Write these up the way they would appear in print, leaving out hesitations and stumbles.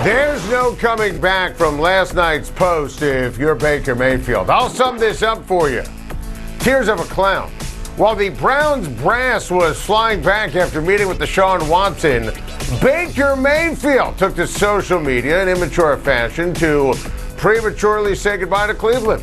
There's no coming back from last night's post if you're Baker Mayfield. I'll sum this up for you. Tears of a clown. While the Browns brass was flying back after meeting with Deshaun Watson, Baker Mayfield took to social media in immature fashion to prematurely say goodbye to Cleveland.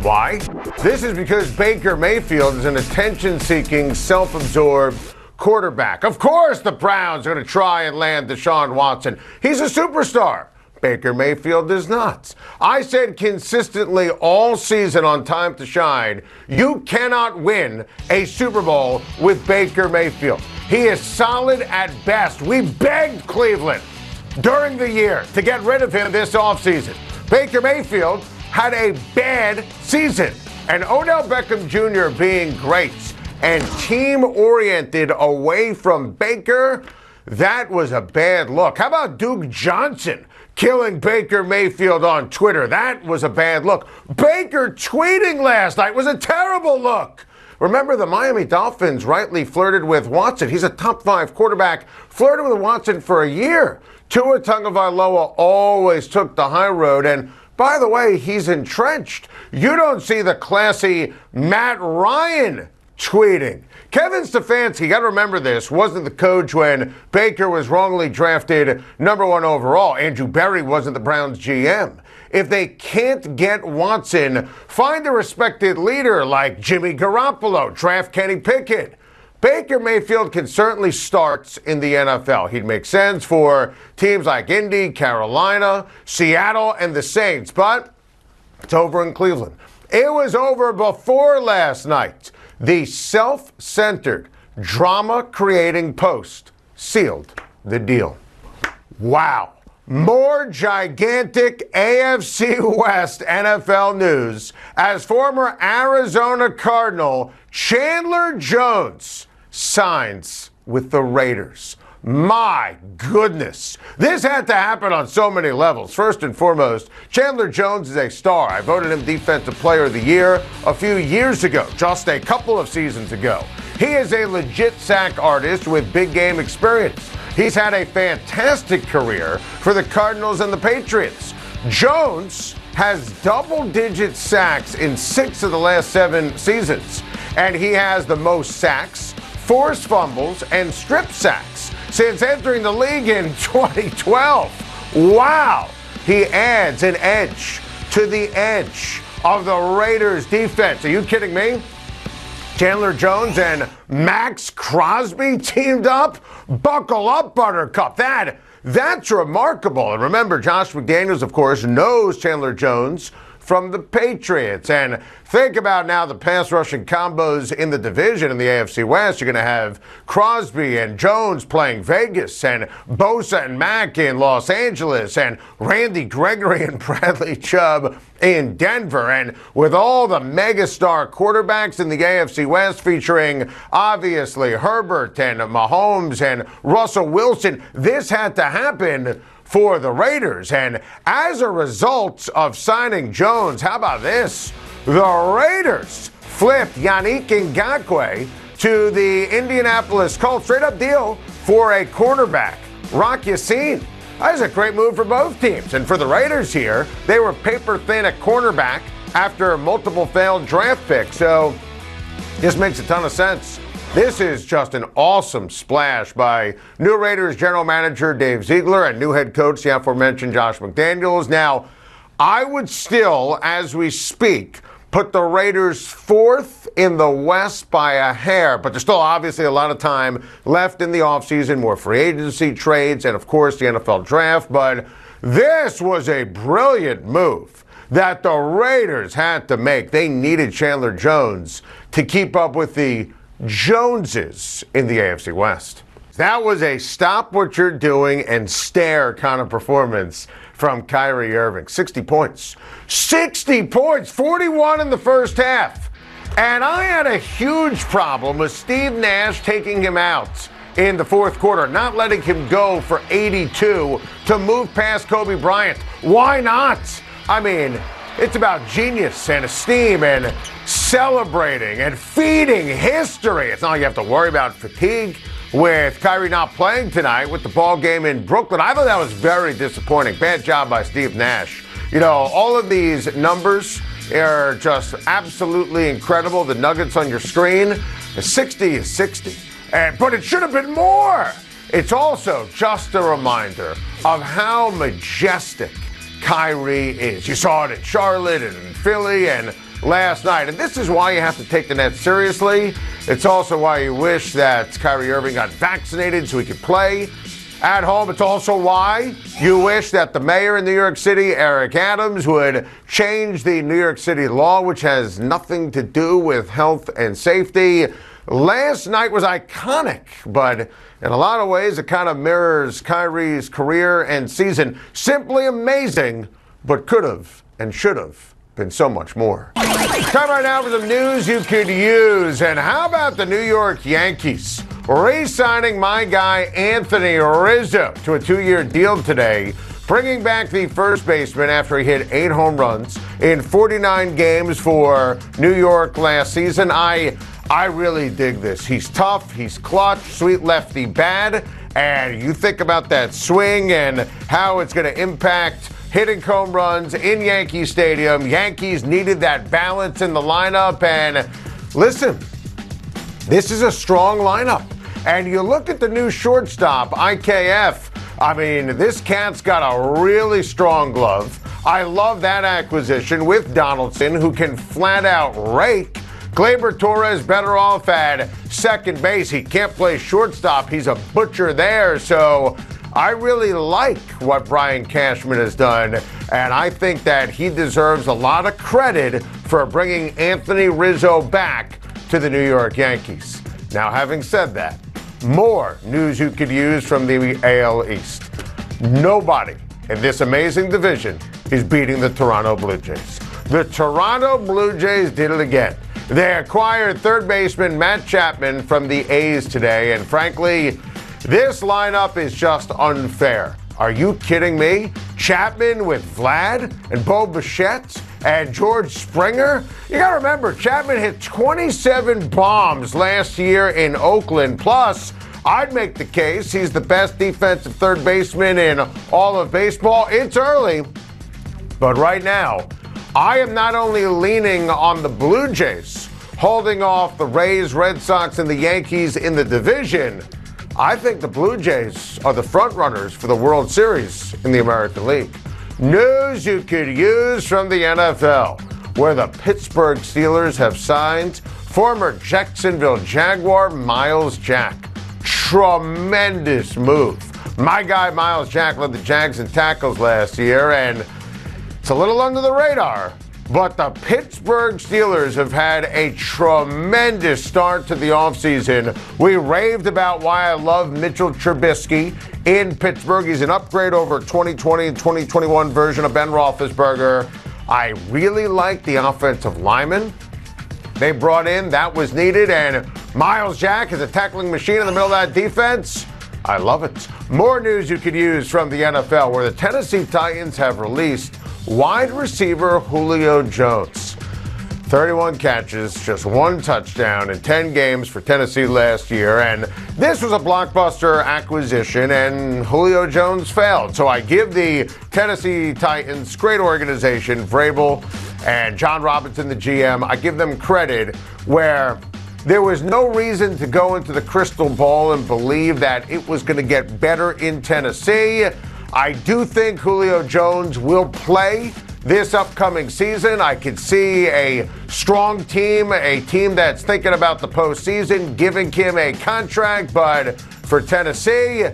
Why? This is because Baker Mayfield is an attention-seeking, self-absorbed quarterback. Of course the Browns are going to try and land Deshaun Watson. He's a superstar. Baker Mayfield is not. I said consistently all season on Time to Shine, you cannot win a Super Bowl with Baker Mayfield. He is solid at best. We begged Cleveland during the year to get rid of him this offseason. Baker Mayfield had a bad season. And Odell Beckham Jr. being great and team-oriented away from Baker, that was a bad look. How about Duke Johnson killing Baker Mayfield on Twitter? That was a bad look. Baker tweeting last night was a terrible look. Remember, the Miami Dolphins rightly flirted with Watson. He's a top 5 quarterback, flirted with Watson for a year. Tua Tagovailoa always took the high road, and by the way, he's entrenched. You don't see the classy Matt Ryan tweeting. Kevin Stefanski, got to remember this, wasn't the coach when Baker was wrongly drafted number 1 overall. Andrew Berry wasn't the Browns GM. If they can't get Watson, find a respected leader like Jimmy Garoppolo, draft Kenny Pickett. Baker Mayfield can certainly start in the NFL. He'd make sense for teams like Indy, Carolina, Seattle, and the Saints, but it's over in Cleveland. It was over before last night. The self-centered, drama-creating post sealed the deal. Wow. More gigantic AFC West NFL news as former Arizona Cardinal Chandler Jones signs with the Raiders. My goodness. This had to happen on so many levels. First and foremost, Chandler Jones is a star. I voted him Defensive Player of the Year a few years ago, just a couple of seasons ago. He is a legit sack artist with big game experience. He's had a fantastic career for the Cardinals and the Patriots. Jones has double-digit sacks in 6 of the last 7 seasons, and he has the most sacks, forced fumbles, and strip sacks since entering the league in 2012. Wow! He adds an edge to the edge of the Raiders defense. Are you kidding me? Chandler Jones and Max Crosby teamed up? Buckle up, Buttercup. That's remarkable. And remember, Josh McDaniels, of course, knows Chandler Jones from the Patriots. And think about now the pass rushing combos in the division in the AFC West. You're going to have Crosby and Jones playing Vegas, and Bosa and Mack in Los Angeles, and Randy Gregory and Bradley Chubb in Denver. And with all the megastar quarterbacks in the AFC West featuring obviously Herbert and Mahomes and Russell Wilson, this had to happen for the Raiders. And as a result of signing Jones, how about this? The Raiders flipped Yannick Ngakoue to the Indianapolis Colts. Straight up deal for a cornerback, Rock Ya-Sin. That was a great move for both teams. And for the Raiders here, they were paper thin at cornerback after multiple failed draft picks. So this makes a ton of sense. This is just an awesome splash by new Raiders general manager Dave Ziegler and new head coach, the aforementioned Josh McDaniels. Now, I would still, as we speak, put the Raiders 4th in the West by a hair, but there's still obviously a lot of time left in the offseason, more free agency trades, and of course the NFL draft. But this was a brilliant move that the Raiders had to make. They needed Chandler Jones to keep up with the Joneses in the AFC West. That was a stop what you're doing and stare kind of performance from Kyrie Irving. 60 points. 60 points, 41 in the first half. And I had a huge problem with Steve Nash taking him out in the fourth quarter, not letting him go for 82 to move past Kobe Bryant. Why not? I mean, it's about genius and esteem and celebrating and feeding history. It's not like you have to worry about fatigue. with Kyrie not playing tonight with the ball game in Brooklyn. I thought that was very disappointing. Bad job by Steve Nash. You know, all of these numbers are just absolutely incredible. The nuggets on your screen, 60 is 60. But it should have been more. It's also just a reminder of how majestic Kyrie is. You saw it in Charlotte and in Philly and last night. And this is why you have to take the Nets seriously. It's also why you wish that Kyrie Irving got vaccinated so he could play at home. It's also why you wish that the mayor in New York City, Eric Adams, would change the New York City law, which has nothing to do with health and safety. Last night was iconic, but in a lot of ways, it kind of mirrors Kyrie's career and season. Simply amazing, but could have and should have been so much more. Time right now for some news you could use. And how about the New York Yankees re-signing my guy Anthony Rizzo to a 2-year deal today, bringing back the first baseman after he hit 8 home runs in 49 games for New York last season. I really dig this. He's tough, he's clutch, sweet lefty bad, and you think about that swing and how it's going to impact hitting home runs in Yankee Stadium. Yankees needed that balance in the lineup, and listen, this is a strong lineup. And you look at the new shortstop, IKF. I mean, this cat's got a really strong glove. I love that acquisition with Donaldson, who can flat out rake. Gleyber Torres better off at second base. He can't play shortstop. He's a butcher there. So I really like what Brian Cashman has done, and I think that he deserves a lot of credit for bringing Anthony Rizzo back to the New York Yankees. Now, having said that, more news you could use from the AL East. Nobody in this amazing division is beating the Toronto Blue Jays. The Toronto Blue Jays did it again. They acquired third baseman Matt Chapman from the A's today, and frankly, this lineup is just unfair. Are you kidding me? Chapman with Vlad and Bo Bichette and George Springer? You got to remember, Chapman hit 27 bombs last year in Oakland. Plus, I'd make the case he's the best defensive third baseman in all of baseball. It's early, but right now, I am not only leaning on the Blue Jays holding off the Rays, Red Sox, and the Yankees in the division. I think the Blue Jays are the front runners for the World Series in the American League. News you could use from the NFL, where the Pittsburgh Steelers have signed former Jacksonville Jaguar Miles Jack. Tremendous move. My guy Miles Jack led the Jags in tackles last year, and it's a little under the radar, but the Pittsburgh Steelers have had a tremendous start to the offseason. We raved about why I love Mitchell Trubisky in Pittsburgh. He's an upgrade over 2020 and 2021 version of Ben Roethlisberger. I really like the offensive lineman they brought in. That was needed. And Miles Jack is a tackling machine in the middle of that defense. I love it. More news you could use from the NFL, where the Tennessee Titans have released wide receiver Julio Jones. 31 catches, just 1 touchdown in 10 games for Tennessee last year. And this was a blockbuster acquisition, and Julio Jones failed. So I give the Tennessee Titans, great organization, Vrabel and John Robinson, the GM, I give them credit where there was no reason to go into the crystal ball and believe that it was going to get better in Tennessee. I do think Julio Jones will play this upcoming season. I could see a strong team, a team that's thinking about the postseason, giving him a contract. But for Tennessee,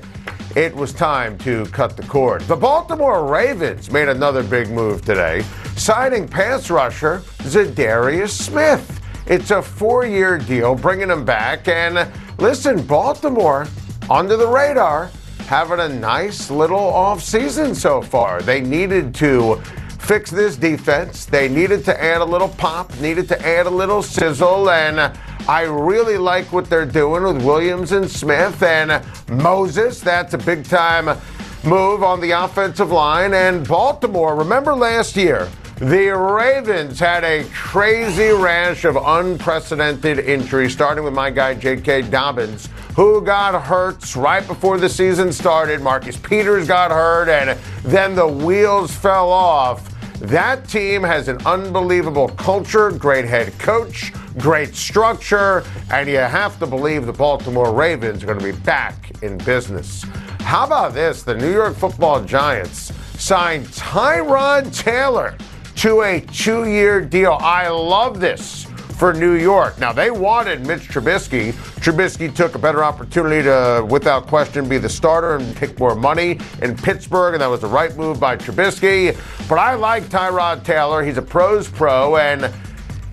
it was time to cut the cord. The Baltimore Ravens made another big move today, signing pass rusher Zadarius Smith. It's a 4-year deal, bringing him back. And listen, Baltimore, under the radar, having a nice little offseason so far. They needed to fix this defense. They needed to add a little pop, needed to add a little sizzle, and I really like what they're doing with Williams and Smith and Moses. That's a big-time move on the offensive line. And Baltimore, remember last year, the Ravens had a crazy rash of unprecedented injuries, starting with my guy J.K. Dobbins, who got hurt right before the season started. Marcus Peters got hurt, and then the wheels fell off. That team has an unbelievable culture, great head coach, great structure, and you have to believe the Baltimore Ravens are going to be back in business. How about this? The New York Football Giants signed Tyrod Taylor to a 2-year deal. I love this for New York. Now, they wanted Mitch Trubisky. Trubisky took a better opportunity to, without question, be the starter and take more money in Pittsburgh, and that was the right move by Trubisky. But I like Tyrod Taylor. He's a pro's pro, and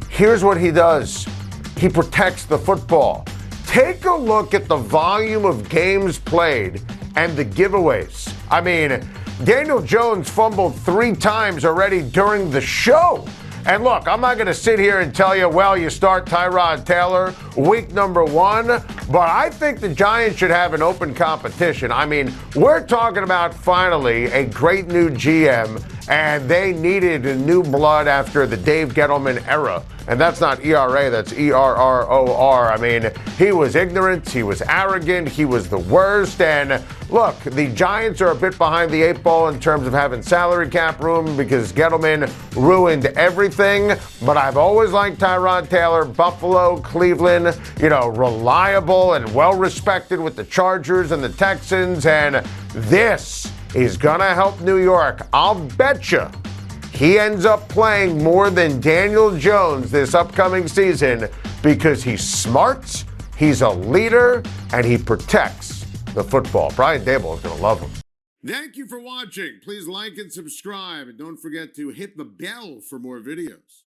here's what he does. He protects the football. Take a look at the volume of games played and the giveaways. I mean, Daniel Jones fumbled 3 times already during the show. And look, I'm not going to sit here and tell you, well, you start Tyrod Taylor week number 1, but I think the Giants should have an open competition. I mean, we're talking about finally a great new GM, and they needed a new blood after the Dave Gettleman era. And that's not ERA, that's ERROR. I mean, he was ignorant, he was arrogant, he was the worst. And look, the Giants are a bit behind the 8 ball in terms of having salary cap room because Gettleman ruined everything. But I've always liked Tyrod Taylor, Buffalo, Cleveland, reliable and well-respected with the Chargers and the Texans. And this is going to help New York. I'll bet you he ends up playing more than Daniel Jones this upcoming season because he's smart, he's a leader, and he protects the football. Brian Dable is going to love him. Thank you for watching. Please like and subscribe, and don't forget to hit the bell for more videos.